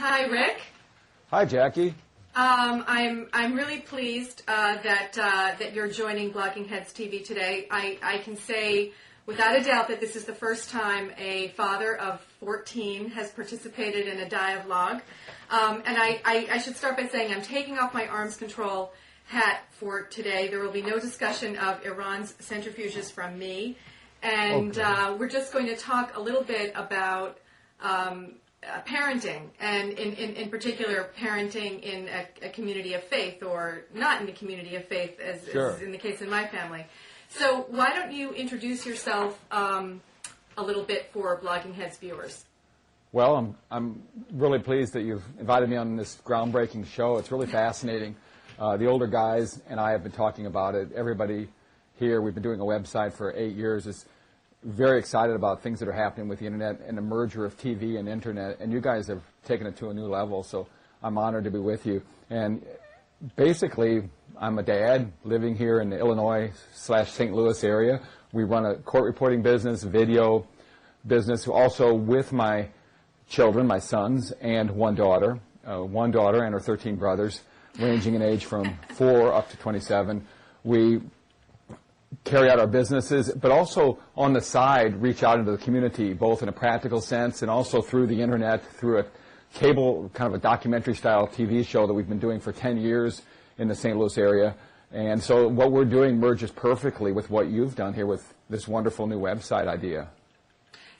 Hi, Rick. Hi, Jackie. I'm really pleased that you're joining Blogging Heads TV today. I can say without a doubt that this is the first time a father of 14 has participated in a dialogue. And I should start by saying I'm taking off my arms control hat for today. There will be no discussion of Iran's centrifuges from me. And we're just going to talk a little bit about parenting, and in particular parenting in a community of faith, or not in a community of faith, as is in the case in my family. So why don't you introduce yourself a little bit for Blogging Heads viewers? Well, I'm really pleased that you've invited me on this groundbreaking show. It's really fascinating. The older guys and I have been talking about it. Everybody here, we've been doing a website for 8 years, is very excited about things that are happening with the internet and the merger of TV and internet, and you guys have taken it to a new level, so I'm honored to be with you. And basically, I'm a dad living here in the Illinois/St. Louis area. We run a court reporting business, video business, also with my children, my sons, and one daughter and her 13 brothers, ranging in age from 4 up to 27. We carry out our businesses, but also on the side reach out into the community, both in a practical sense and also through the internet, through a cable, kind of a documentary-style TV show that we've been doing for 10 years in the St. Louis area. And so what we're doing merges perfectly with what you've done here with this wonderful new website idea.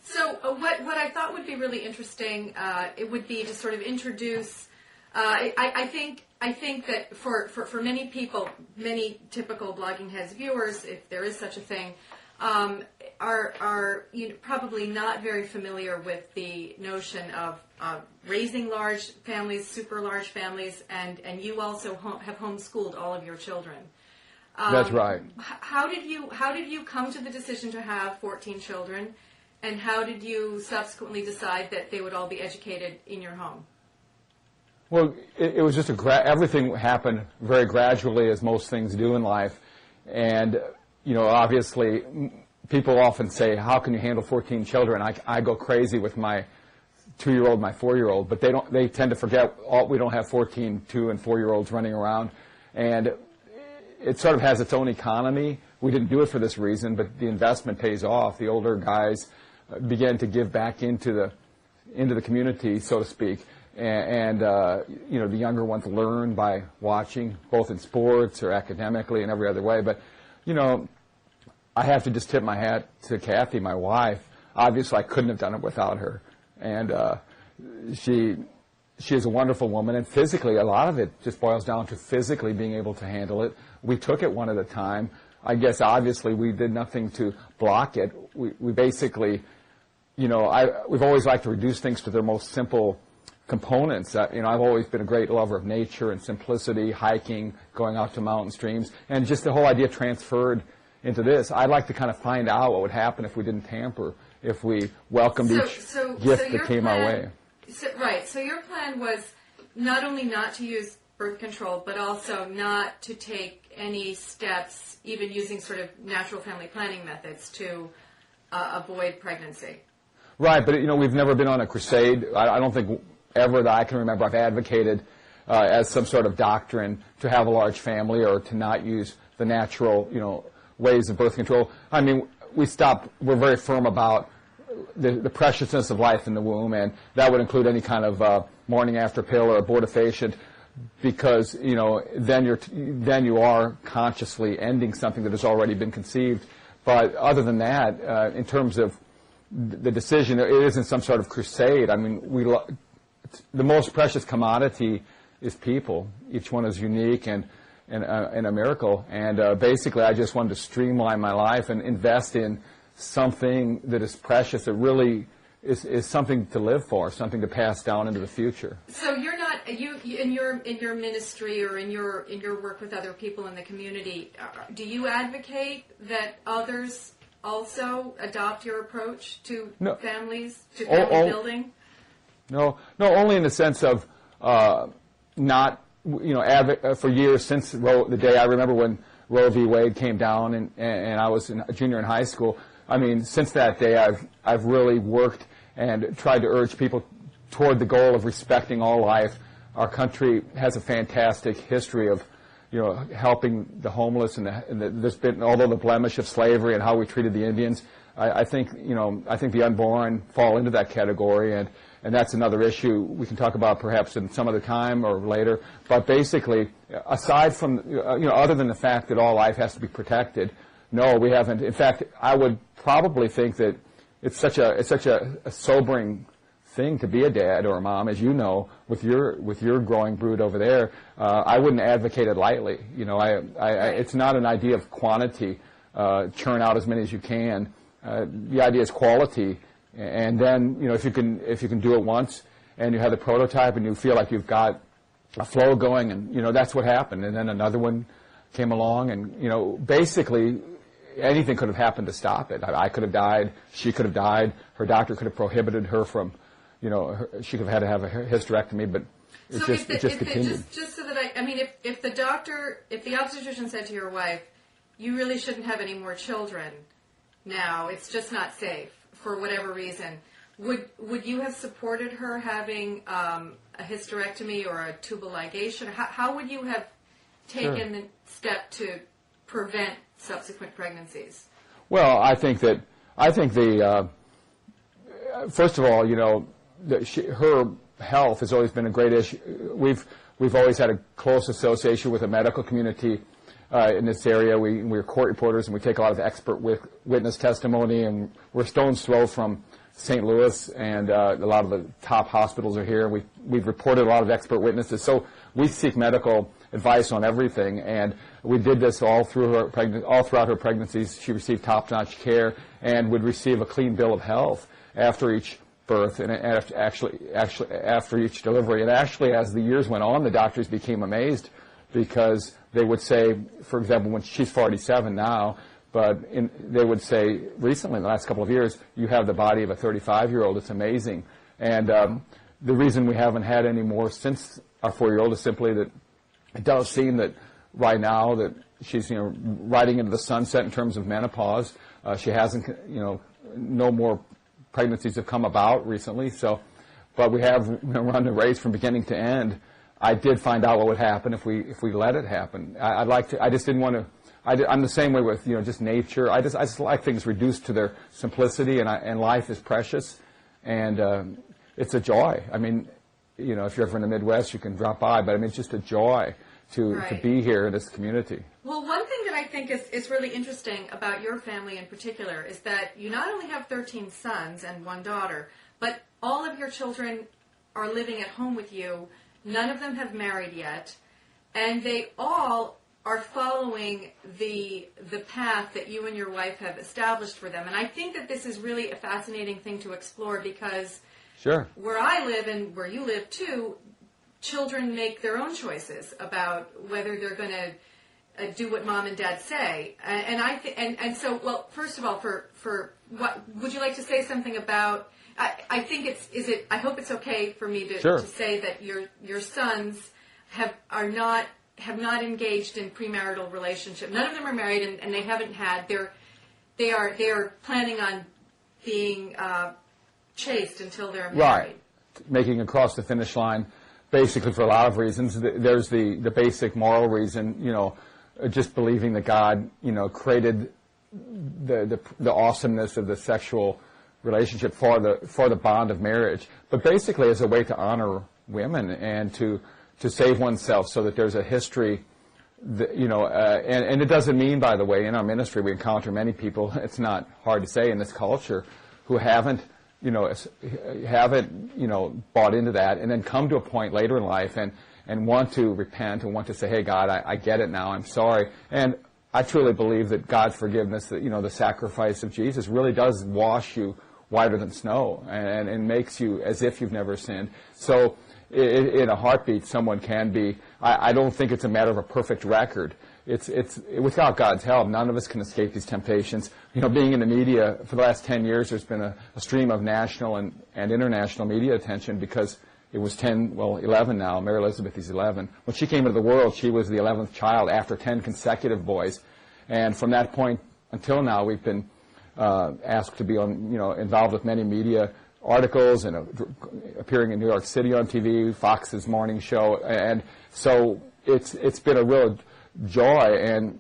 So what I thought would be really interesting, it would be to sort of introduce, I think that for many people, many typical Blogging Heads viewers, if there is such a thing, are probably not very familiar with the notion of raising large families, super large families, and you also have homeschooled all of your children. That's right. How did you come to the decision to have 14 children, and how did you subsequently decide that they would all be educated in your home? Well, it was just everything happened very gradually, as most things do in life. And, obviously, people often say, how can you handle 14 children? I go crazy with my 2-year-old, my 4-year-old, but they tend to forget we don't have 14 2- and 4-year-olds running around. And it sort of has its own economy. We didn't do it for this reason, but the investment pays off. The older guys began to give back into the community, so to speak. And the younger ones learn by watching, both in sports or academically and every other way. But, I have to just tip my hat to Kathy, my wife. Obviously, I couldn't have done it without her. And she is a wonderful woman. And physically, a lot of it just boils down to physically being able to handle it. We took it one at a time. I guess, obviously, we did nothing to block it. We basically, we've always liked to reduce things to their most simple components. I've always been a great lover of nature and simplicity, hiking, going out to mountain streams, and just the whole idea transferred into this. I'd like to kind of find out what would happen if we didn't tamper, if we welcomed each gift that came our way. So your plan was not only not to use birth control, but also not to take any steps, even using sort of natural family planning methods, to avoid pregnancy. Right, but we've never been on a crusade. I don't think ever that I can remember I've advocated as some sort of doctrine to have a large family or to not use the natural, ways of birth control. I mean, we're very firm about the preciousness of life in the womb, and that would include any kind of morning after pill or abortifacient, because, then you are consciously ending something that has already been conceived. But other than that, in terms of the decision, it isn't some sort of crusade. I mean, the most precious commodity is people. Each one is unique and a miracle. And basically, I just wanted to streamline my life and invest in something that is precious, that really is something to live for, something to pass down into the future. So you're not in your ministry or in your work with other people in the community. Do you advocate that others also adopt your approach to families, to family building? No, only in the sense of not, for years since the day I remember when Roe v. Wade came down and I was a junior in high school. I mean, since that day, I've really worked and tried to urge people toward the goal of respecting all life. Our country has a fantastic history of, helping the homeless, and there's been, although the blemish of slavery and how we treated the Indians, I think the unborn fall into that category, and that's another issue we can talk about perhaps in some other time or later. But basically, aside from, other than the fact that all life has to be protected, no, we haven't. In fact, I would probably think that it's such a sobering thing to be a dad or a mom, as you know, with your growing brood over there. I wouldn't advocate it lightly. It's not an idea of quantity, churn out as many as you can. The idea is quality, and then if you can do it once, and you have the prototype, and you feel like you've got a flow going, and that's what happened. And then another one came along, and basically anything could have happened to stop it. I could have died. She could have died. Her doctor could have prohibited her from. She could have had to have a hysterectomy, but it just continued. Just so that if the obstetrician said to your wife, you really shouldn't have any more children now, it's just not safe for whatever reason, would you have supported her having a hysterectomy or a tubal ligation? How would you have taken the step to prevent subsequent pregnancies? Well, I think first of all, her health has always been a great issue. We've always had a close association with the medical community in this area. We're court reporters, and we take a lot of expert witness testimony, and we're stone's throw from St. Louis, and a lot of the top hospitals are here. We've reported a lot of expert witnesses, so we seek medical advice on everything, and we did this all throughout her pregnancies. She received top-notch care and would receive a clean bill of health after each birth and after each delivery. And actually, as the years went on, the doctors became amazed, because they would say, for example, when she's 47 now, but they would say recently, in the last couple of years, you have the body of a 35-year-old. It's amazing. And the reason we haven't had any more since our 4-year-old is simply that it does seem that right now that she's riding into the sunset in terms of menopause. She hasn't, no more pregnancies have come about recently. So, but we have run the race from beginning to end. I did find out what would happen if we let it happen. I just didn't want to. I'm the same way with just nature. I just like things reduced to their simplicity, and life is precious, and it's a joy. If you're ever in the Midwest, you can drop by, but it's just a joy to be here in this community. Well, one thing that I think is really interesting about your family in particular is that you not only have 13 sons and 1 daughter, but all of your children are living at home with you. None of them have married yet, and they all are following the path that you and your wife have established for them. And I think that this is really a fascinating thing to explore, because where I live and where you live too, children make their own choices about whether they're going to do what mom and dad say. And so, well, first of all, for what would you like to say something about? I think I hope it's okay for me to say that your sons have not engaged in premarital relationship. None of them are married, and they haven't had. They are planning on being chaste until they're married. Right, making across the finish line, basically for a lot of reasons. There's the basic moral reason, just believing that God, created the awesomeness of the sexual relationship for the bond of marriage, but basically as a way to honor women and to save oneself, so that there's a history, and it doesn't mean, by the way, in our ministry we encounter many people, it's not hard to say in this culture, who haven't bought into that, and then come to a point later in life and want to repent and want to say, hey God, I get it now, I'm sorry. And I truly believe that God's forgiveness, that the sacrifice of Jesus really does wash you whiter than snow, and makes you as if you've never sinned. So in a heartbeat, someone can be. I don't think it's a matter of a perfect record. It's without God's help, none of us can escape these temptations. Being in the media for the last 10 years, there's been a stream of national and international media attention, because it was 11 now. Mary Elizabeth is 11. When she came into the world, she was the 11th child after 10 consecutive boys, and from that point until now, we've been asked to be involved with many media articles and appearing in New York City on TV, Fox's morning show, and so it's been a real joy, and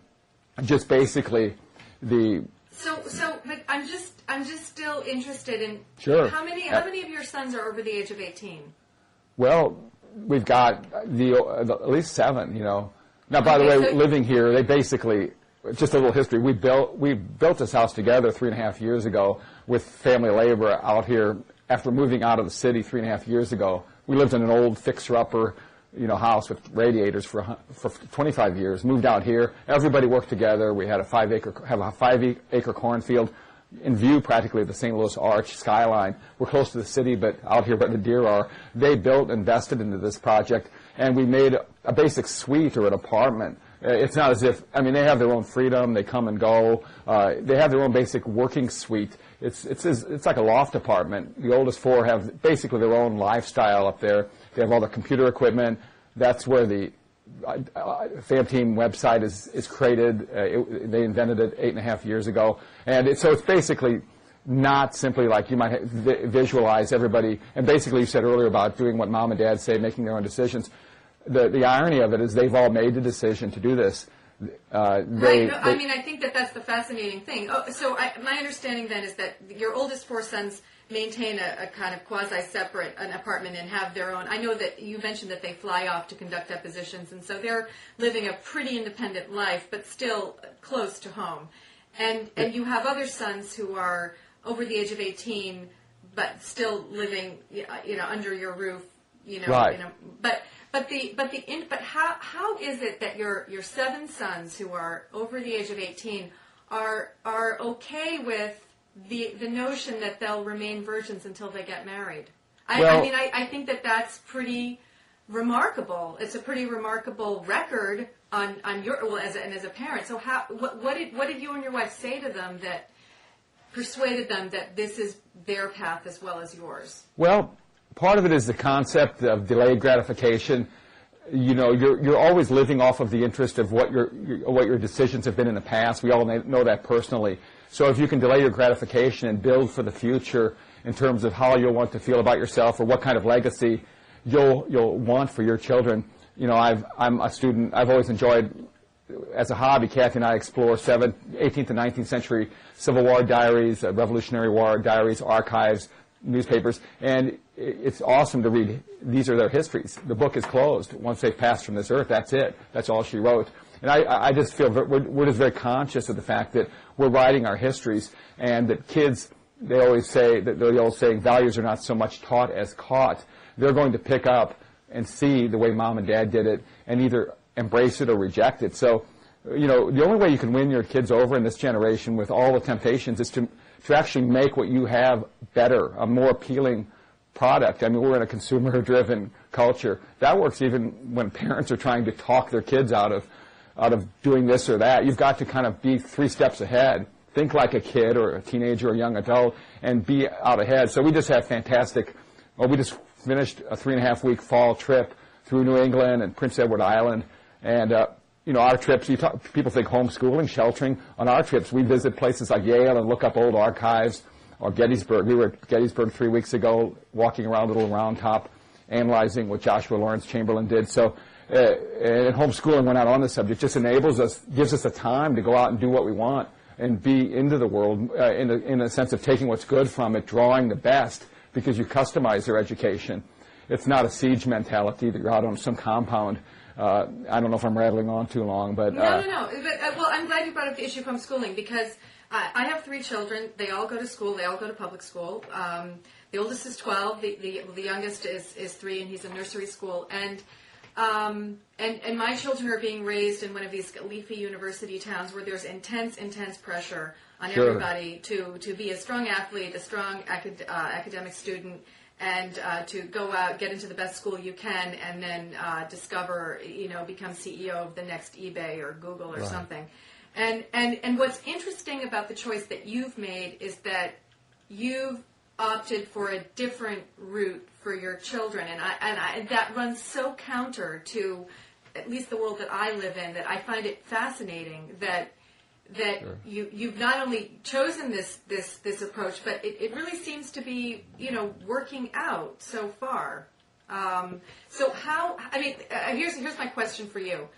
just basically the. So, but I'm just still interested in sure. How many of your sons are over the age of 18? Well, we've got at least 7. Now, by the way, living here, they basically. Just a little history. We built this house together 3.5 years ago with family labor out here. After moving out of the city 3.5 years ago, we lived in an old fixer-upper, house with radiators for 25 years. Moved out here. Everybody worked together. We had a 5-acre cornfield in view practically of the St. Louis Arch skyline. We're close to the city, but out here where the deer are. They invested into this project, and we made a basic suite or an apartment. It's not as if, they have their own freedom, they come and go, they have their own basic working suite. It's like a loft apartment. The oldest 4 have basically their own lifestyle up there. They have all the computer equipment. That's where the FAM Team website is created. They invented it 8.5 years ago. And so it's basically not simply like you might visualize everybody. And basically you said earlier about doing what mom and dad say, making their own decisions. The irony of it is they've all made the decision to do this. Right. No, I think that's the fascinating thing. My understanding then is that your oldest 4 sons maintain a kind of quasi-separate an apartment and have their own. I know that you mentioned that they fly off to conduct depositions, and so they're living a pretty independent life, but still close to home. And you have other sons who are over the age of 18, but still living, under your roof, Right. But how is it that your 7 sons who are over the age of 18 are okay with the notion that they'll remain virgins until they get married? I think that's pretty remarkable. It's a pretty remarkable record on your as a parent. So what did you and your wife say to them that persuaded them that this is their path as well as yours? Well, part of it is the concept of delayed gratification. You're always living off of the interest of what your decisions have been in the past. We all know that personally. So if you can delay your gratification and build for the future in terms of how you'll want to feel about yourself or what kind of legacy you'll want for your children. I'm a student. I've always enjoyed, as a hobby, Kathy and I explore 18th and 19th century Civil War diaries, Revolutionary War diaries, archives, newspapers, and it's awesome to read. These are their histories. The book is closed. Once they've passed from this earth, that's it. That's all she wrote. And I just feel we're just very conscious of the fact that we're writing our histories, and that kids, they always say, that the old saying, values are not so much taught as caught. They're going to pick up and see the way mom and dad did it and either embrace it or reject it. So, the only way you can win your kids over in this generation with all the temptations is to actually make what you have better, a more appealing product. We're in a consumer-driven culture. That works even when parents are trying to talk their kids out of doing this or that. You've got to kind of be 3 steps ahead. Think like a kid or a teenager or a young adult and be out ahead. So we just have we just finished a 3.5-week fall trip through New England and Prince Edward Island. And, our trips, people think homeschooling, sheltering. On our trips, we visit places like Yale and look up old archives, or Gettysburg. We were at Gettysburg 3 weeks ago, walking around Little Round Top, analyzing what Joshua Lawrence Chamberlain did. So, and homeschooling, we're not on the subject, just gives us a time to go out and do what we want and be into the world in a sense of taking what's good from it, drawing the best, because you customize their education. It's not a siege mentality that you're out on some compound. I don't know if I'm rattling on too long, but... No. Well, I'm glad you brought up the issue of homeschooling, because I have 3 children. They all go to school. They all go to public school. The oldest is 12. The youngest is 3, and he's in nursery school. And my children are being raised in one of these leafy university towns where there's intense pressure on everybody to be a strong athlete, a strong academic student, and to go out, get into the best school you can, and then discover, become CEO of the next eBay or Google or something. And what's interesting about the choice that you've made is that you've opted for a different route for your children, and that runs so counter to at least the world that I live in, that I find it fascinating that that you've not only chosen this approach, but it really seems to be, working out so far. So how? I mean, here's my question for you.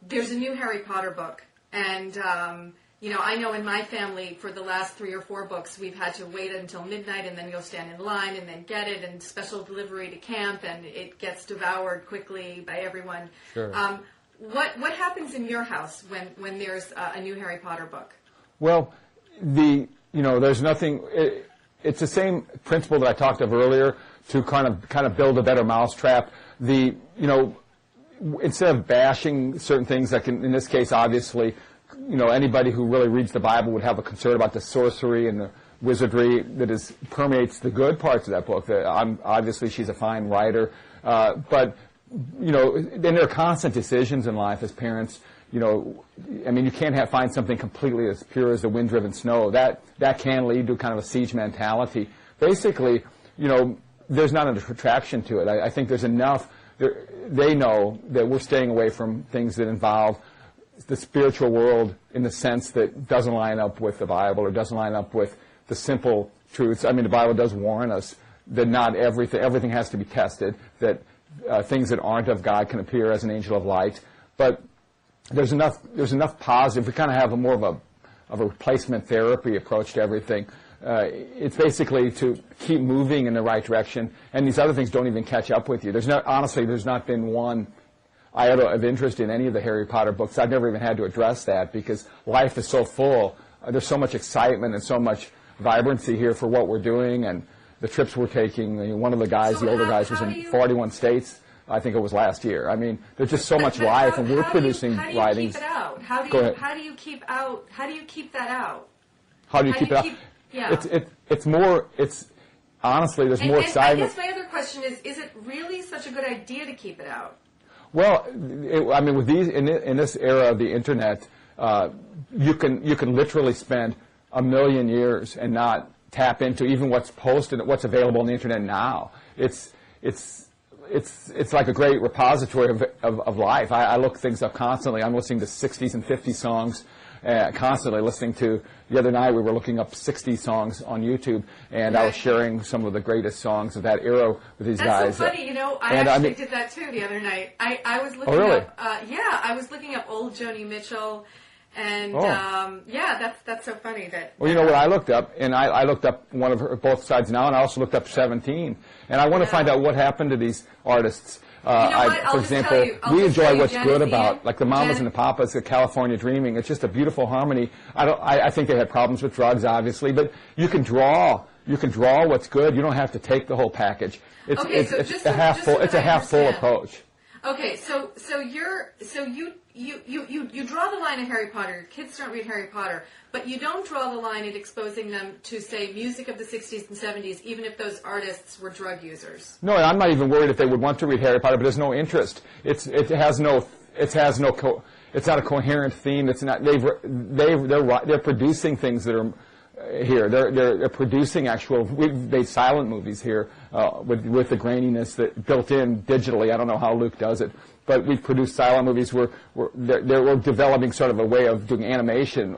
There's a new Harry Potter book, and I know in my family for the last 3 or 4 books we've had to wait until midnight, and then you'll stand in line and then get it, and special delivery to camp, and it gets devoured quickly by everyone. Sure. What happens in your house when there's a new Harry Potter book? Well, there's nothing. It's the same principle that I talked of earlier to kind of build a better mousetrap. Instead of bashing certain things, like in this case, obviously, anybody who really reads the Bible would have a concern about the sorcery and the wizardry that permeates the good parts of that book. Obviously, she's a fine writer, but then there are constant decisions in life as parents. You can't find something completely as pure as the wind-driven snow. That can lead to kind of a siege mentality. Basically, there's not an attraction to it. I think there's enough. They know that we're staying away from things that involve the spiritual world in the sense that doesn't line up with the Bible or doesn't line up with the simple truths. I mean, the Bible does warn us that not everything has to be tested, that things that aren't of God can appear as an angel of light. But there's enough positive. We kind of have more of a replacement therapy approach to everything. It's basically to keep moving in the right direction, and these other things don't even catch up with you. There's not been one iota of interest in any of the Harry Potter books. I've never even had to address that because life is so full. There's so much excitement and so much vibrancy here for what we're doing and the trips we're taking. One of the older guys was in 41 states. I think it was last year. I mean, there's just so much life, and we're producing writings. How do you keep that out? How do you keep it out? Yeah. It's honestly, there's more excitement. I guess my other question is it really such a good idea to keep it out? Well, with these in this era of the internet, you can literally spend 1,000,000 years and not tap into even what's posted, what's available on the internet now. It's like a great repository of life. I look things up constantly. I'm listening to 60s and 50s songs, constantly listening to. The other night we were looking up 60 songs on YouTube, and I was sharing some of the greatest songs of that era with these guys. That's so funny. I did that too the other night. I was looking up. I was looking up old Joni Mitchell. And that's so funny that. Well, what I looked up, and I looked up one of both sides now, and I also looked up 17, and I want to find out what happened to these artists. For example, we enjoy what's good about, like the Mamas and the Papas, the California Dreaming. It's just a beautiful harmony. I think they had problems with drugs, obviously, but you can draw what's good. You don't have to take the whole package. It's a half full approach. Okay, so you draw the line at Harry Potter. Your kids don't read Harry Potter, but you don't draw the line at exposing them to, say, music of the 60s and 70s, even if those artists were drug users. No, I'm not even worried if they would want to read Harry Potter, but there's no interest. It's not a coherent theme. It's not. They're producing things that are. Here, they're producing we've made silent movies here with the graininess that built in digitally. I don't know how Luke does it, but we've produced silent movies. We're developing sort of a way of doing animation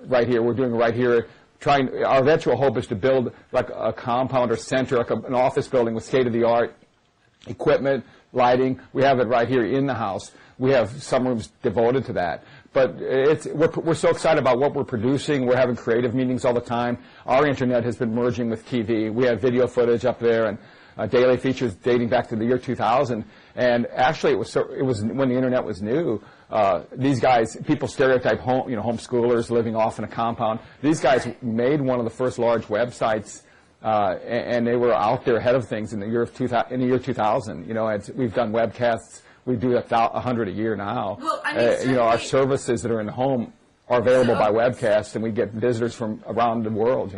right here. We're doing it right here. Our eventual hope is to build like a compound or center, like an office building with state-of-the-art equipment, lighting. We have it right here in the house. We have some rooms devoted to that. But we're so excited about what we're producing. We're having creative meetings all the time. Our internet has been merging with TV. We have video footage up there and daily features dating back to the year 2000. And actually, it was when the internet was new. These guys, people stereotype homeschoolers living off in a compound. These guys made one of the first large websites, and they were out there ahead of things in the year 2000. We've done webcasts. We do 100 a year now. Well, our services that are in the home are available by webcast, and we get visitors from around the world.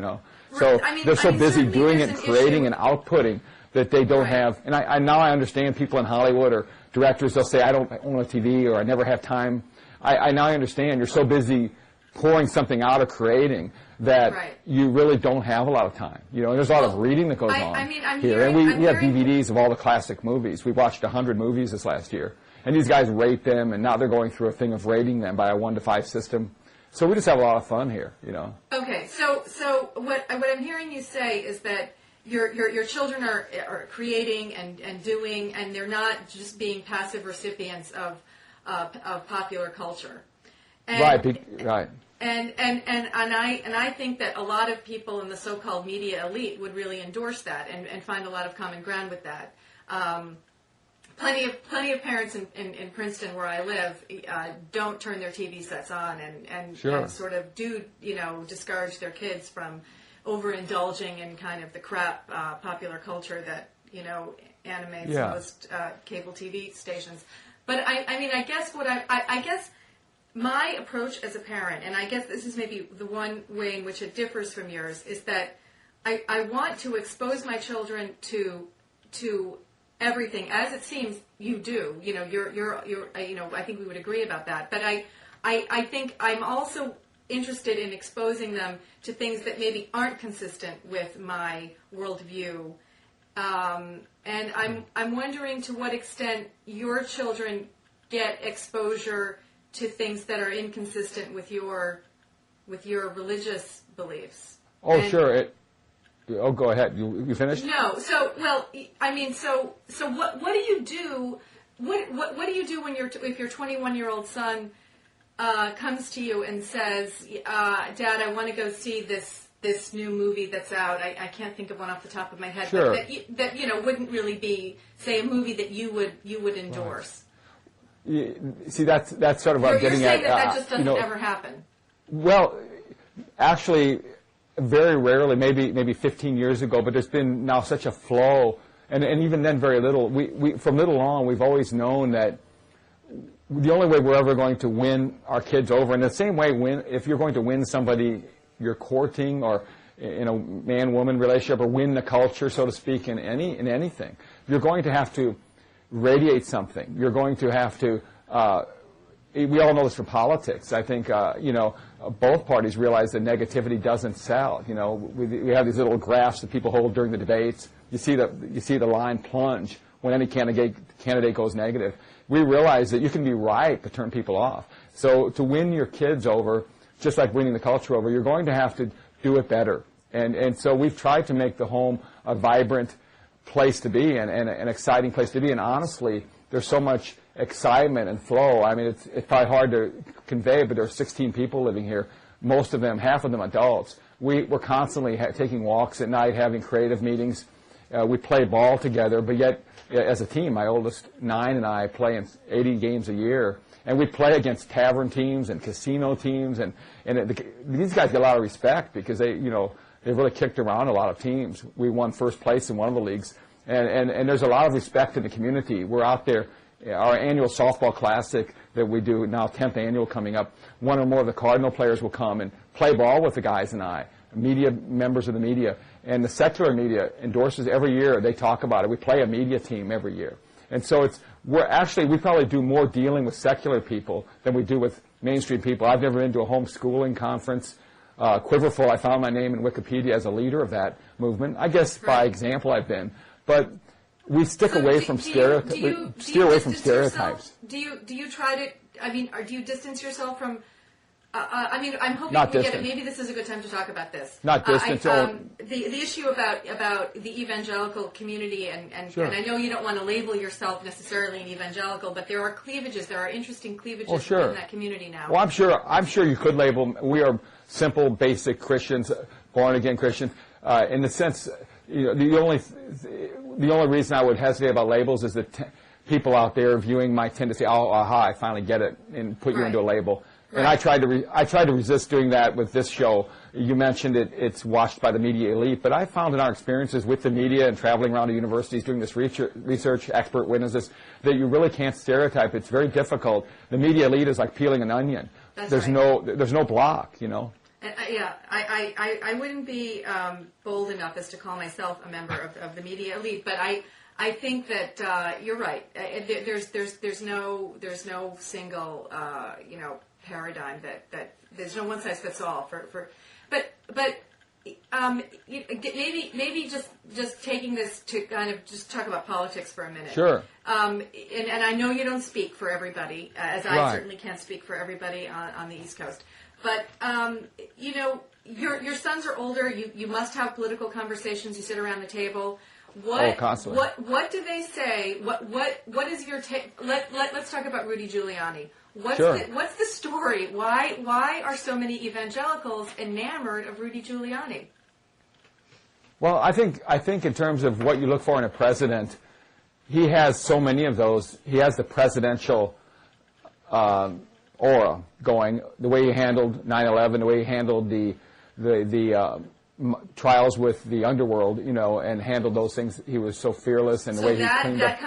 So they're so busy doing it, and creating and outputting that they don't have. And now I understand people in Hollywood or directors. They'll say, "I don't own a TV," or "I never have time." I now understand you're so busy pouring something out or creating that you really don't have a lot of time. There's a lot of reading that goes on here. And we have DVDs of all the classic movies. We watched 100 movies this last year. and these guys rate them, and now they're going through a thing of rating them by a 1 to 5 system. So we just have a lot of fun here, you know. Okay, so what I'm hearing you say is that your children are creating and doing, and they're not just being passive recipients of popular culture. And, right. And I think that a lot of people in the so-called media elite would really endorse that and find a lot of common ground with that. Plenty of parents in Princeton, where I live, don't turn their TV sets on and sort of do, you know, discourage their kids from overindulging in kind of the crap popular culture that, you know, animates most cable TV stations. But I guess I guess my approach as a parent, and I guess this is maybe the one way in which it differs from yours, is that I want to expose my children to everything, as it seems you do. You know, you're you know, I think we would agree about that. But I think I'm also interested in exposing them to things that maybe aren't consistent with my worldview. And I'm wondering to what extent your children get exposure to things that are inconsistent with your religious beliefs. Oh, sure. Go ahead. You finished? No. So, well, I mean, so what do you do? What do you do when if your 21-year-old son comes to you and says, "Dad, I want to go see this new movie that's out. I can't think of one off the top of my head, sure. but that you know wouldn't really be, say, a movie that you would endorse." Right. See, that's sort of what I'm getting at. You're saying that just doesn't ever happen. Well, actually, very rarely, maybe 15 years ago, but there's been now such a flow, and even then very little. We from little on, we've always known that the only way we're ever going to win our kids over, in the same way, if you're going to win somebody you're courting, or in a man-woman relationship, or win the culture, so to speak, in anything, you're going to have to radiate something. You're going to have to. We all know this from politics. I think both parties realize that negativity doesn't sell. You know, we have these little graphs that people hold during the debates. You see the line plunge when any candidate goes negative. We realize that you can be right to turn people off. So to win your kids over, just like winning the culture over, you're going to have to do it better. And so we've tried to make the home a vibrant place to be and an exciting place to be. And honestly, there's so much excitement and flow. I mean, it's probably hard to convey, but there are 16 people living here, most of them, half of them adults. We're constantly taking walks at night, having creative meetings. We play ball together, but yet, as a team, my oldest 9 and I play in 80 games a year. And we play against tavern teams and casino teams, and these guys get a lot of respect because they really kicked around a lot of teams. We won first place in one of the leagues, and there's a lot of respect in the community. We're out there. Our annual softball classic that we do now, 10th annual coming up, one or more of the Cardinal players will come and play ball with the guys and I, members of the media. And the secular media endorses every year. They talk about it. We play a media team every year. And so we probably do more dealing with secular people than we do with mainstream people. I've never been to a homeschooling conference. Quiverful, I found my name in Wikipedia as a leader of that movement. I guess by example I've been. But we stick away from stereotypes. Do you try to? I mean, do you distance yourself from? I'm hoping we get it. Maybe this is a good time to talk about this. Not distance. The issue about the evangelical community, and sure. And I know you don't want to label yourself necessarily an evangelical, but there are cleavages. There are interesting cleavages in that community now. Well, I'm sure you could label. We are simple, basic Christians, born again Christians. In the sense, the only reason I would hesitate about labels is that people out there viewing might tend to say, "Oh, aha, I finally get it," and put you into a label. Right. And I tried to resist doing that with this show. You mentioned it's watched by the media elite, but I found in our experiences with the media and traveling around to universities doing this research, expert witnesses, that you really can't stereotype. It's very difficult. The media elite is like peeling an onion. There's no block, And, I wouldn't be bold enough as to call myself a member of the media elite, but I think that you're right. There's no single paradigm that there's no one size fits all but maybe just taking this to kind of just talk about politics for a minute. Sure. And I know you don't speak for everybody, as I Right. certainly can't speak for everybody on the East Coast. But your sons are older. You must have political conversations. You sit around the table. Constantly. What do they say? What is your take? Let's talk about Rudy Giuliani. What's the story? Why are so many evangelicals enamored of Rudy Giuliani? Well, I think in terms of what you look for in a president, he has so many of those. He has the presidential aura going. The way he handled 9/11, the way he handled the trials with the underworld, and handled those things. He was so fearless, and the way he cleaned up.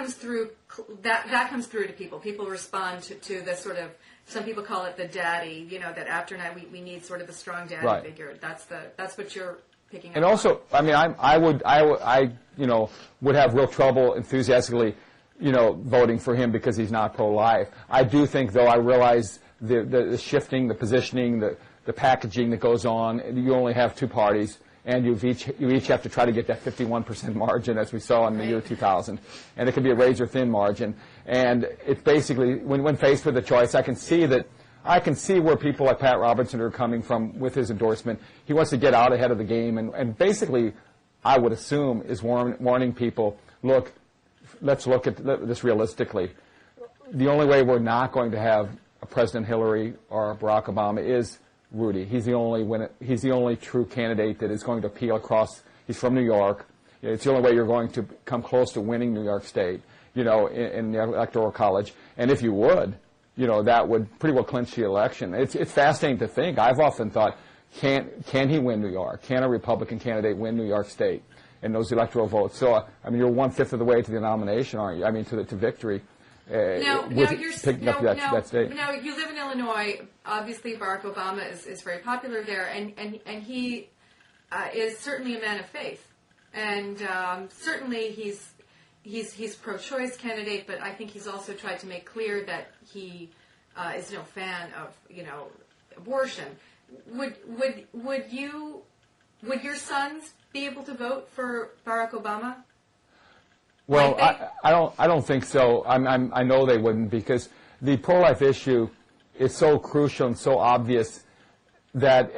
That comes through to people. People respond to the sort of, some people call it the daddy. That after night we need sort of a strong daddy Right. figure. That's what you're picking up. And also, I mean, I would have real trouble enthusiastically, voting for him because he's not pro-life. I do think, though, I realize the shifting, the positioning, the packaging that goes on. You only have two parties, and you each have to try to get that 51% margin, as we saw in the year 2000, and it can be a razor-thin margin. And it's basically, when faced with a choice, I can see where people like Pat Robertson are coming from with his endorsement. He wants to get out ahead of the game, and basically, I would assume, is warning people, look, let's look at this realistically. The only way we're not going to have a President Hillary or Barack Obama is Rudy. He's the only true candidate that is going to appeal across. He's from New York. It's the only way you're going to come close to winning New York State, in the Electoral College. And if you would, that would pretty well clinch the election. It's fascinating to think. I've often thought, can he win New York? Can a Republican candidate win New York State and those electoral votes? So, I mean, you're 1/5 of the way to the nomination, aren't you? I mean, to victory. Now you live in Illinois. Obviously, Barack Obama is very popular there, and he is certainly a man of faith, and certainly he's pro-choice candidate. But I think he's also tried to make clear that he is no fan of abortion. Would your sons be able to vote for Barack Obama? Well, I don't think so. I know they wouldn't, because the pro-life issue is so crucial and so obvious that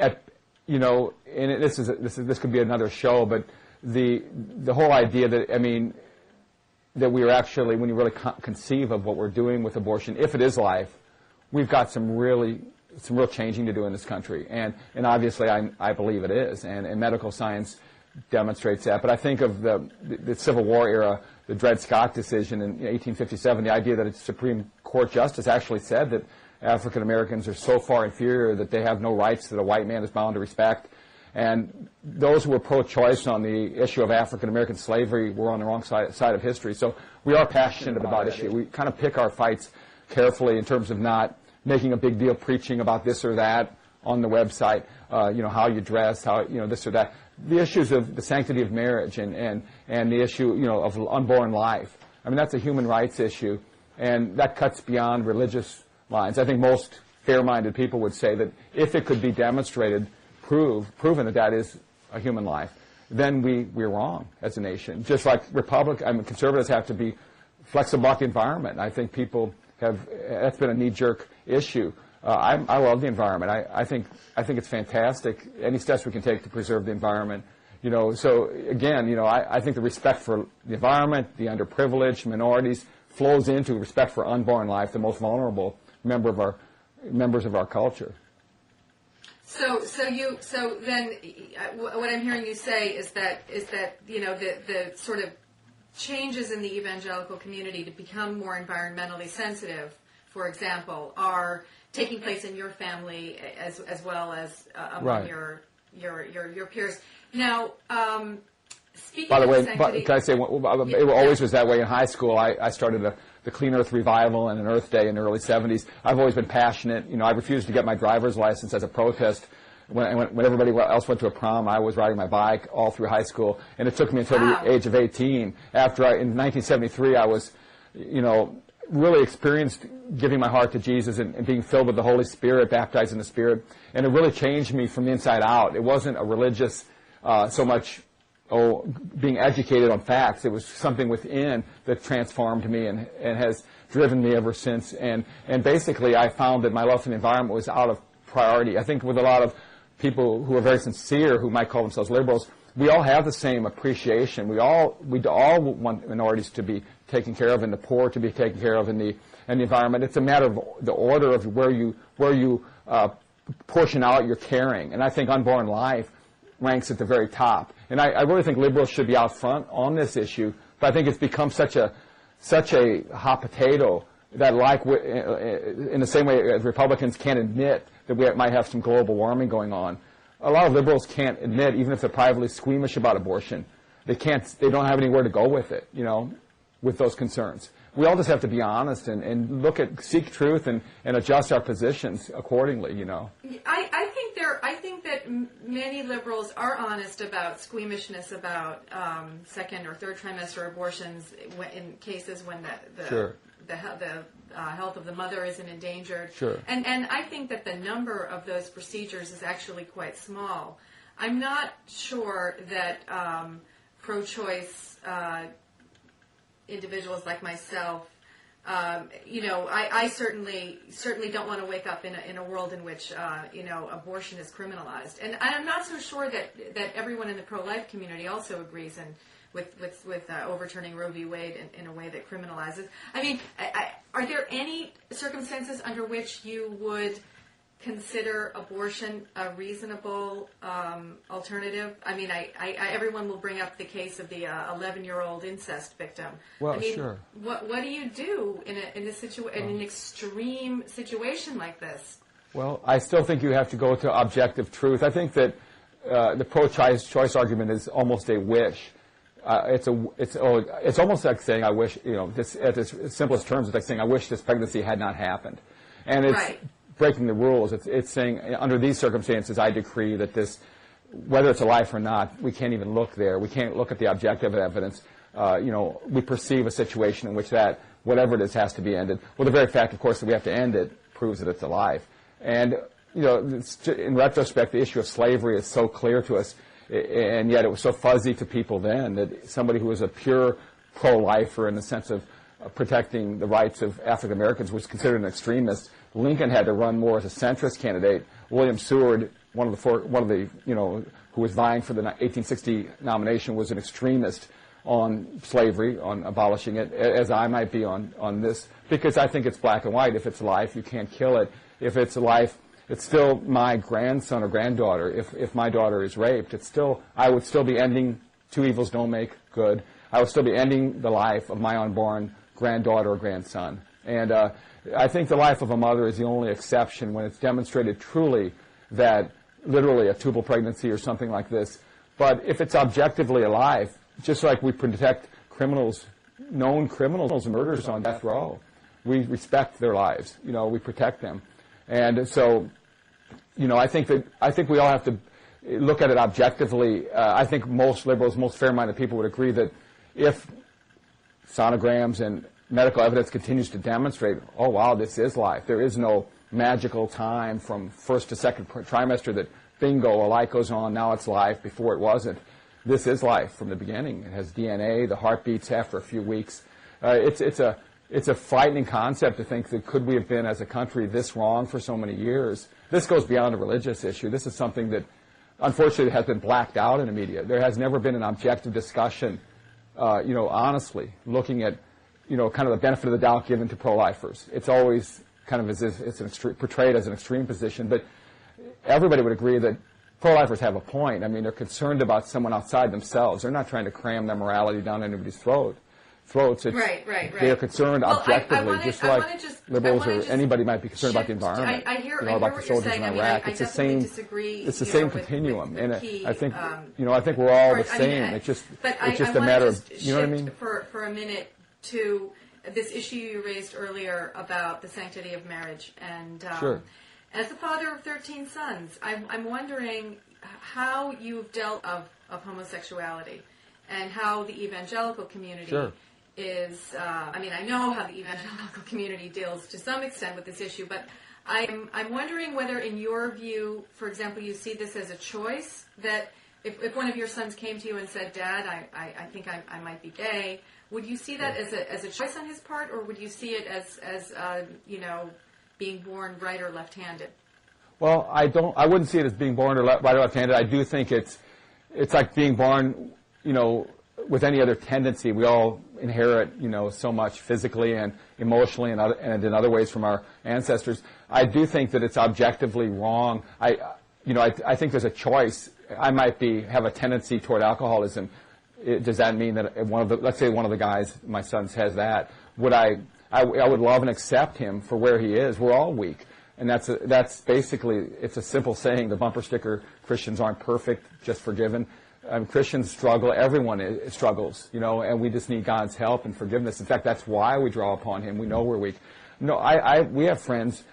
and this could be another show, but the whole idea that that we are actually, when you really conceive of what we're doing with abortion, if it is life, we've got some real changing to do in this country, and obviously I believe it is, and medical science demonstrates that. But I think of the Civil War era, the Dred Scott decision in 1857, the idea that a Supreme Court justice actually said that African Americans are so far inferior that they have no rights that a white man is bound to respect. And those who were pro-choice on the issue of African American slavery were on the wrong side of history. So we are passionate about issue. We kind of pick our fights carefully in terms of not making a big deal preaching about this or that on the website, how you dress, how, this or that. The issues of the sanctity of marriage and the issue, of unborn life. I mean, that's a human rights issue, and that cuts beyond religious lines. I think most fair-minded people would say that if it could be demonstrated, proven that is a human life, then we're wrong as a nation. Just like conservatives have to be flexible about the environment. I think people that's been a knee-jerk issue. I love the environment. I think it's fantastic. Any steps we can take to preserve the environment, So again, I think the respect for the environment, the underprivileged, minorities, flows into respect for unborn life, the most vulnerable members of our culture. So then, what I'm hearing you say is that the sort of changes in the evangelical community to become more environmentally sensitive, for example, are taking place in your family as well as among your peers. Now, speaking by the way, of sanctity, can I say, it always was that way in high school. I started the Clean Earth Revival and an Earth Day in the early 70s. I've always been passionate. I refused to get my driver's license as a protest. When everybody else went to a prom, I was riding my bike all through high school, and it took me until the age of 18. In 1973, I was, really experienced giving my heart to Jesus and being filled with the Holy Spirit, baptized in the Spirit, and it really changed me from the inside out. It wasn't a religious so much being educated on facts. It was something within that transformed me and has driven me ever since. And basically, I found that my love for the environment was out of priority. I think with a lot of people who are very sincere, who might call themselves liberals, we all have the same appreciation. We all want minorities to be taken care of and the poor to be taken care of in the environment. It's a matter of the order of where you portion out your caring. And I think unborn life ranks at the very top. And I really think liberals should be out front on this issue. But I think it's become such a hot potato that, like in the same way as Republicans can't admit that we might have some global warming going on, a lot of liberals can't admit, even if they're privately squeamish about abortion, they don't have anywhere to go with it, with those concerns. We all just have to be honest and seek truth and adjust our positions accordingly, I think that many liberals are honest about squeamishness about second or third trimester abortions in cases when the health of the mother isn't endangered. Sure. And I think that the number of those procedures is actually quite small. I'm not sure that pro-choice individuals like myself, I certainly don't want to wake up in a world in which abortion is criminalized, and I'm not so sure that everyone in the pro-life community also agrees with overturning Roe v. Wade in a way that criminalizes. I mean, are there any circumstances under which you would consider abortion a reasonable alternative? I mean, everyone will bring up the case of the 11-year-old incest victim. Well, I mean, sure. What do you do in an extreme situation like this? Well, I still think you have to go to objective truth. I think that the pro-choice argument is almost a wish. It's almost like saying, I wish, this, at its simplest terms, it's like saying, I wish this pregnancy had not happened. And it's right. breaking the rules. It's saying, under these circumstances, I decree that this, whether it's a life or not, we can't even look there. We can't look at the objective evidence. We perceive a situation in which that, whatever it is, has to be ended. Well, the very fact, of course, that we have to end it proves that it's a life. And, in retrospect, the issue of slavery is so clear to us, and yet it was so fuzzy to people then that somebody who was a pure pro-lifer in the sense of protecting the rights of African Americans was considered an extremist. Lincoln had to run more as a centrist candidate. William Seward, one of the who was vying for the 1860 nomination, was an extremist on slavery, on abolishing it, as I might be on this, because I think it's black and white. If it's life, you can't kill it. If it's life, it's still my grandson or granddaughter. If my daughter is raped, I would still be ending two evils don't make good. I would still be ending the life of my unborn granddaughter or grandson. And I think the life of a mother is the only exception when it's demonstrated truly that literally a tubal pregnancy or something like this. But if it's objectively alive, just like we protect criminals, known criminals and murderers on death row, we respect their lives. We protect them. And so, I think we all have to look at it objectively. I think most liberals, most fair-minded people would agree that if sonograms and medical evidence continues to demonstrate, oh, wow, this is life. There is no magical time from first to second trimester that, bingo, a light goes on, now it's life, before it wasn't. This is life from the beginning. It has DNA, the heart beats after a few weeks. It's a frightening concept to think that could we have been, as a country, this wrong for so many years. This goes beyond a religious issue. This is something that, unfortunately, has been blacked out in the media. There has never been an objective discussion, honestly, looking at, kind of the benefit of the doubt given to pro-lifers. It's always kind of as if it's portrayed as an extreme position, but everybody would agree that pro-lifers have a point. I mean, they're concerned about someone outside themselves. They're not trying to cram their morality down anybody's throats. Right. They are concerned objectively, just like liberals or anybody might be concerned about the environment. I hear about the soldiers in Iraq. It's the same. It's the same continuum, and I think I think we're all the same. It's just a matter of what I mean. For a minute to this issue you raised earlier about the sanctity of marriage, and sure. As the father of 13 sons, I'm wondering how you've dealt of homosexuality and how the evangelical community. Sure. I know how the evangelical community deals to some extent with this issue, but I'm wondering whether, in your view, for example, you see this as a choice, that if one of your sons came to you and said, "Dad, I think I might be gay," would you see that as a choice on his part, or would you see it as being born right or left-handed? Well, I wouldn't see it as being born right or left-handed. I do think it's like being born, with any other tendency. We all inherit, so much physically and emotionally and in other ways from our ancestors. I do think that it's objectively wrong. I think there's a choice. I might have a tendency toward alcoholism. Does that mean that let's say one of the guys, my son, has that? I would love and accept him for where he is. We're all weak. And that's basically, it's a simple saying, the bumper sticker, Christians aren't perfect, just forgiven. Christians struggle, everyone struggles, and we just need God's help and forgiveness. In fact, that's why we draw upon Him. We know we're weak. We have friends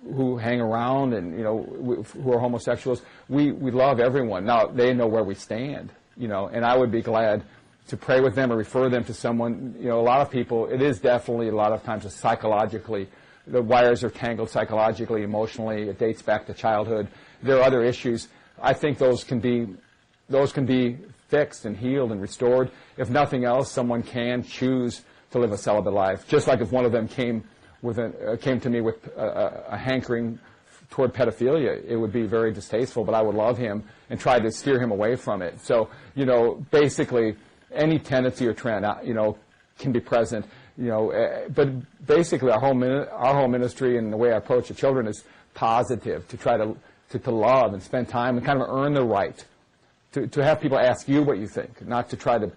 who hang around and, who are homosexuals. We love everyone. Now, they know where we stand, and I would be glad to pray with them or refer them to someone. A lot of people, it is definitely a lot of times psychologically, the wires are tangled psychologically, emotionally. It dates back to childhood. There are other issues. I think those can be fixed and healed and restored. If nothing else, someone can choose to live a celibate life. Just like if one of them came to me with a hankering toward pedophilia, it would be very distasteful, but I would love him and try to steer him away from it. So, basically, any tendency or trend, can be present. But basically, our whole ministry and the way I approach the children is positive, to try to love and spend time and kind of earn the right to have people ask you what you think, not to try to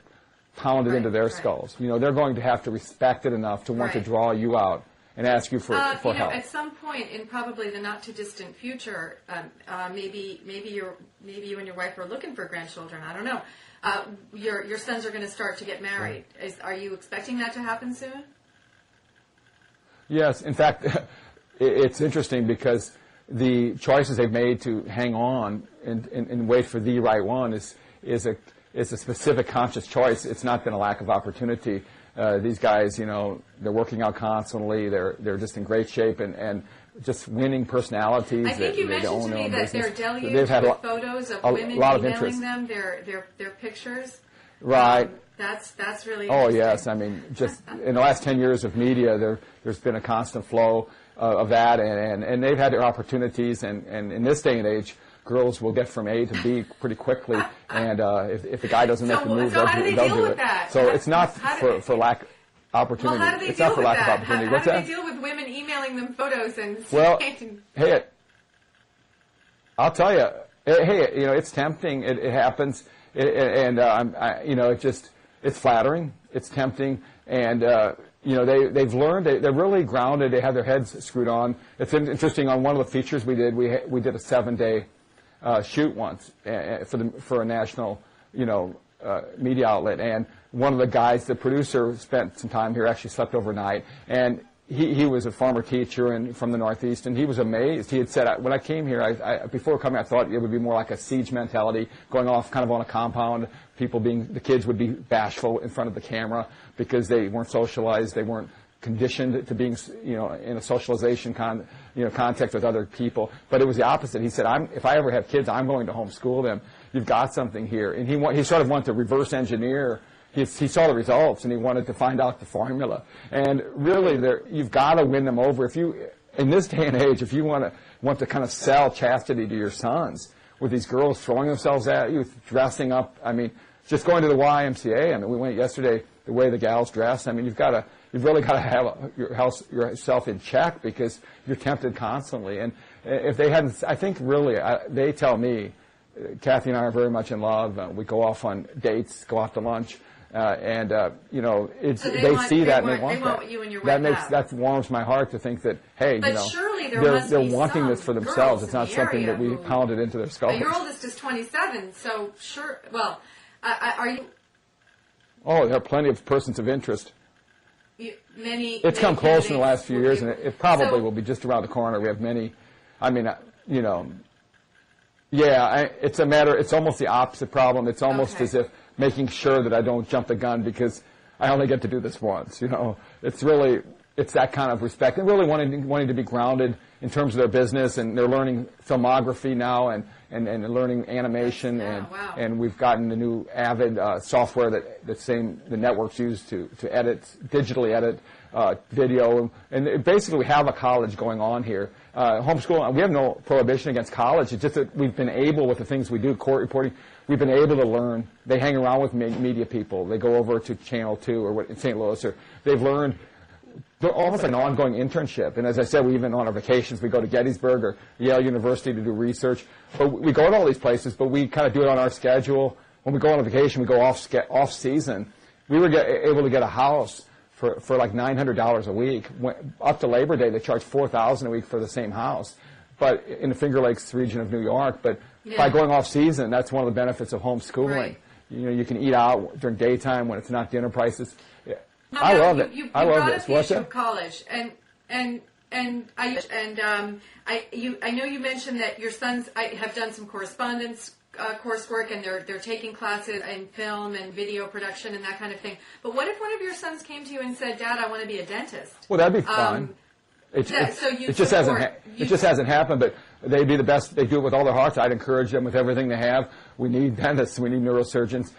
pound it into their skulls. They're going to have to respect it enough to want to draw you out and ask you for help. At some point in probably the not too distant future, maybe you and your wife are looking for grandchildren. I don't know. Your sons are going to start to get married. Are you expecting that to happen soon? Yes. In fact, it's interesting because the choices they've made to hang on and wait for the right one is a specific conscious choice. It's not been a lack of opportunity. These guys, they're working out constantly. They're just in great shape and just winning personalities. I think you mentioned to me that they're deluged with photos of women emailing them their pictures. Right. That's really Oh, interesting. yes. I mean, just in the last 10 years of media, there's been a constant flow of that, and they've had their opportunities, and in this day and age, girls will get from A to B pretty quickly, and if the guy doesn't make the move, they'll do it. That? So it's not for lack of opportunity. Well, how do they it's deal not for with lack that? of opportunity. How do they deal with women emailing them photos and hey, I'll tell you, it's tempting. It happens, it's flattering. It's tempting, and they've learned. They're really grounded. They have their heads screwed on. It's interesting. On one of the features we did a 7-day shoot once for a national media outlet, and one of the guys, the producer, spent some time here. Actually slept overnight, and he was a former teacher from the Northeast, and he was amazed. He had said, when I came here, before coming, I thought it would be more like a siege mentality, going off kind of on a compound. The kids would be bashful in front of the camera because they weren't socialized, they weren't conditioned to being, in a socialization context with other people. But it was the opposite. He said, if I ever have kids, I'm going to homeschool them. You've got something here. And he sort of wanted to reverse engineer. He saw the results, and he wanted to find out the formula. And really, you've got to win them over. In this day and age, if you want to kind of sell chastity to your sons, with these girls throwing themselves at you, dressing up, just going to the YMCA. We went yesterday, the way the gals dress. You've really got to have yourself in check because you're tempted constantly. And if they hadn't, I think really, they tell me, Kathy and I are very much in love. We go off on dates, go off to lunch. They see that and they want that. You and your wife that warms my heart to think that, hey, surely they're wanting this for themselves. It's not something that we pounded into their skulls. Your oldest is 27, so sure. Well, are you? Oh, there are plenty of persons of interest. It's come close in the last few years, and it probably will be just around the corner. We have many. It's a matter. It's almost the opposite problem. It's almost as if making sure that I don't jump the gun because I only get to do this once. It's really, it's that kind of respect, and really wanting to be grounded in terms of their business, and they're learning filmography now and learning animation, and we've gotten the new Avid software that the networks use to digitally edit video, and basically we have a college going on here. Homeschool, we have no prohibition against college. It's just that we've been able, with the things we do, court reporting, we've been able to learn. They hang around with media people. They go over to Channel 2 or in St. Louis, or they've learned. They're almost like an ongoing internship. And as I said, we even on our vacations, we go to Gettysburg or Yale University to do research. But we go to all these places, but we kind of do it on our schedule. When we go on a vacation, we go off season. We were able to get a house for like $900 a week. Up to Labor Day, they charge $4,000 a week for the same house. But in the Finger Lakes region of New York. But by going off season, that's one of the benefits of homeschooling. Right. You can eat out during daytime when it's not dinner prices. I love it. I love it. What's that? College, I know you mentioned that your sons have done some correspondence coursework, and they're taking classes in film and video production and that kind of thing. But what if one of your sons came to you and said, "Dad, I want to be a dentist"? Well, that'd be fun. It just hasn't happened, but they'd be the best. They do it with all their hearts. I'd encourage them with everything they have. We need dentists. We need neurosurgeons.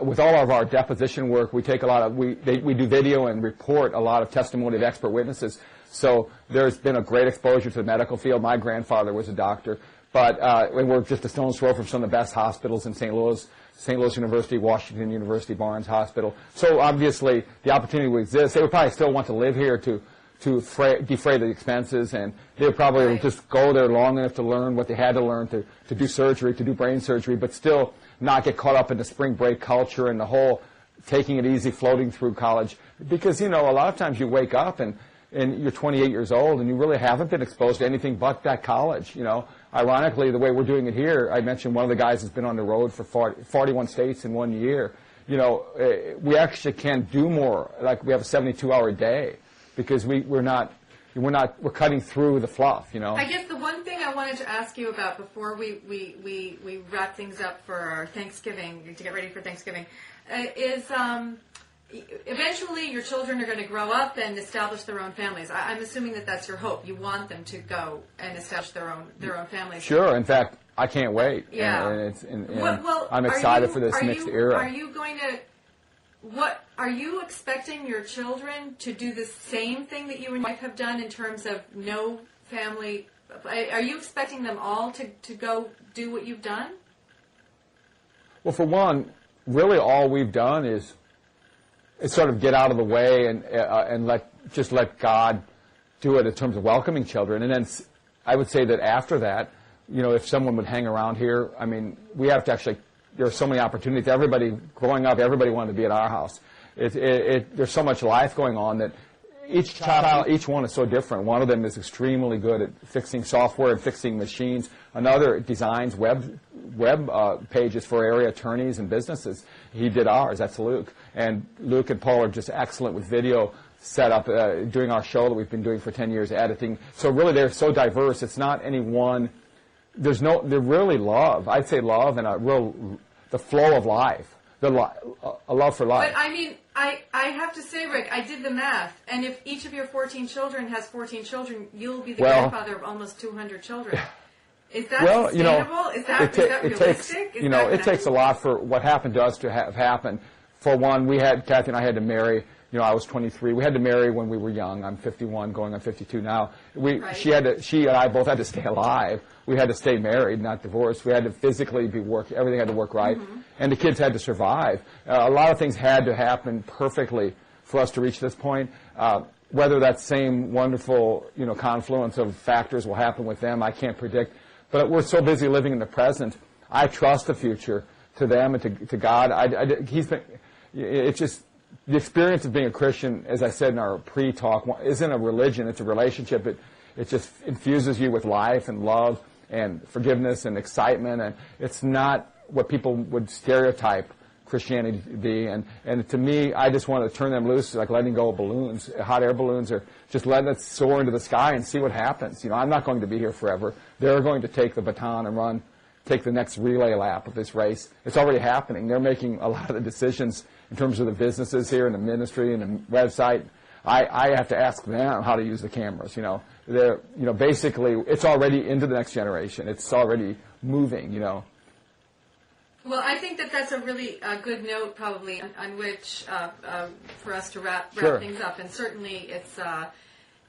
With all of our deposition work, we take a lot of, we do video and report a lot of testimony of expert witnesses. So there's been a great exposure to the medical field. My grandfather was a doctor, but we're just a stone's throw from some of the best hospitals in St. Louis University, Washington University, Barnes Hospital. So obviously the opportunity would exist. They would probably still want to live here to defray the expenses, and they would probably just go there long enough to learn what they had to learn to do surgery, to do brain surgery, but still not get caught up in the spring break culture and the whole taking it easy, floating through college. Because, a lot of times you wake up and you're 28 years old and you really haven't been exposed to anything but that college. Ironically, the way we're doing it here, I mentioned one of the guys has been on the road for 41 states in 1 year. We actually can do more. Like, we have a 72-hour day because we're cutting through the fluff, I guess the one thing I wanted to ask you about before we wrap things up for our Thanksgiving, to get ready for Thanksgiving, is eventually your children are going to grow up and establish their own families. I'm assuming that that's your hope. You want them to go and establish their own families. Sure. In fact, I can't wait. Yeah. Well, I'm excited for this next era. Are you expecting your children to do the same thing that you and your wife have done in terms of no family? Are you expecting them all to go do what you've done? Well, for one, really all we've done is sort of get out of the way and let God do it in terms of welcoming children. And then I would say that after that, if someone would hang around here, we have to actually. There are so many opportunities. Everybody growing up, everybody wanted to be at our house. There's so much life going on that each one is so different. One of them is extremely good at fixing software and fixing machines. Another designs web pages for area attorneys and businesses. He did ours. That's Luke. And Luke and Paul are just excellent with video setup, doing our show that we've been doing for 10 years, editing. So really, they're so diverse. It's not any one. They're really love. I'd say love and the flow of life, a love for life. But I have to say, Rick, I did the math, and if each of your 14 children has 14 children, you'll be the grandfather of almost 200 children. Is that sustainable? Is that realistic? It takes a lot for what happened to us to have happened. For one, Kathy and I had to marry. I was 23. We had to marry when we were young. I'm 51, going on 52 now. She and I both had to stay alive. We had to stay married, not divorced. We had to physically everything had to work right. Mm-hmm. And the kids had to survive. A lot of things had to happen perfectly for us to reach this point. Whether that same wonderful, confluence of factors will happen with them, I can't predict. But we're so busy living in the present. I trust the future to them and to God. It's just, the experience of being a Christian, as I said in our pre-talk, isn't a religion, it's a relationship. It just infuses you with life and love and forgiveness and excitement, and it's not what people would stereotype Christianity to be. And to me, I just want to turn them loose, like letting go of balloons, hot air balloons, or just letting it soar into the sky and see what happens. I'm not going to be here forever. They're going to take the baton and take the next relay lap of this race. It's already happening. They're making a lot of the decisions in terms of the businesses here and the ministry and the website. I have to ask them how to use the cameras. They're basically it's already into the next generation. It's already moving. Well, I think that's a really good note, probably, on which for us to wrap Sure. things up. And certainly, it's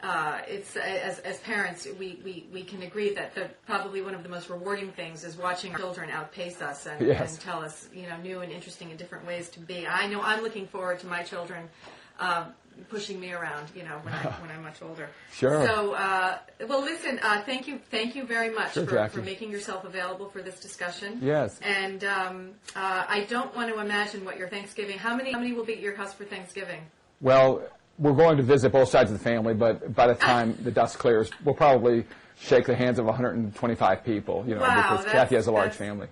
as parents, we can agree that probably one of the most rewarding things is watching our children outpace us and, Yes. and tell us, new and interesting and different ways to be. I know I'm looking forward to my children pushing me around, when I'm much older. Sure. So, well, listen, thank you very much Sure, for making yourself available for this discussion. Yes. And I don't want to imagine what your Thanksgiving. How many will be at your house for Thanksgiving? Well, we're going to visit both sides of the family, but by the time the dust clears, we'll probably shake the hands of 125 people. Wow, because Kathy has a large family.